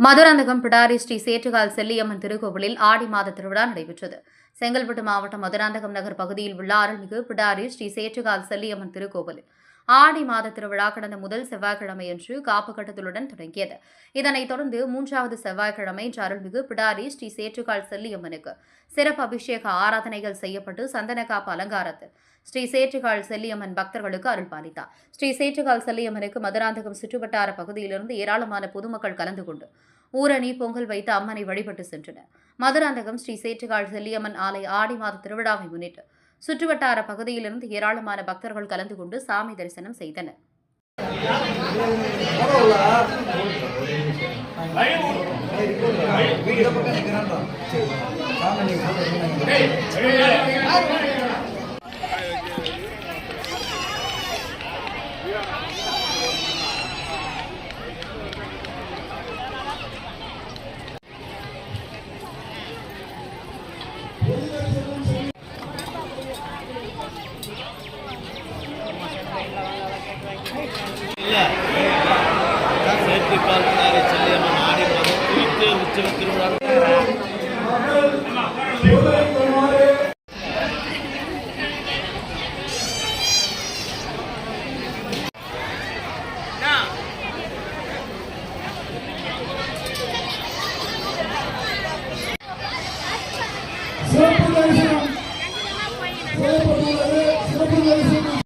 மதுராந்தகம் பிடாரி ஸ்ரீ சேற்றுகால் செல்லியம்மன் திருக்கோவிலில் ஆடி மாத திருவிழா நடைபெற்றது. செங்கல்பட்டு மாவட்டம் மதுராந்தகம் நகர் பகுதியில் உள்ள அருள்மிகு பிடாரி ஸ்ரீ சேற்றுகால் செல்லியம்மன் திருக்கோவிலில் ஆடி மாத திருவிழா கடந்த முதல் செவ்வாய்க்கிழமையன்று காப்பு கட்டத்துடன் தொடங்கியது. இதனைத் தொடர்ந்து மூன்றாவது செவ்வாய்க்கிழமை அருள்மிகு பிடாரி ஸ்ரீ சேற்றுகால் செல்லியம்மனுக்கு சிறப்பு அபிஷேக ஆராதனைகள் செய்யப்பட்டு சந்தன காப்பு அலங்காரத்தில் ஸ்ரீ சேற்றுகால் செல்லியம்மன் பக்தர்களுக்கு அருள் பாலித்தார். ஸ்ரீ சேற்றுகால் செல்லியம்மனுக்கு மதுராந்தகம் சுற்றுவட்டார பகுதியிலிருந்து ஏராளமான பொதுமக்கள் கலந்து கொண்டு ஊரணி பொங்கல் வைத்து அம்மனை வழிபட்டு சென்றனர். மதுராந்தகம் ஸ்ரீ சேற்றுகால் செல்லியம்மன் ஆலய ஆடி மாத திருவிழாவை முன்னிட்டு சுற்றுவட்டார பகுதியிலிருந்து ஏராளமான பக்தர்கள் கலந்து கொண்டு சாமி தரிசனம் செய்தனர். சேற்றுக்கால் செல்லியம்மன் ஆடி மாதம் திருவிழா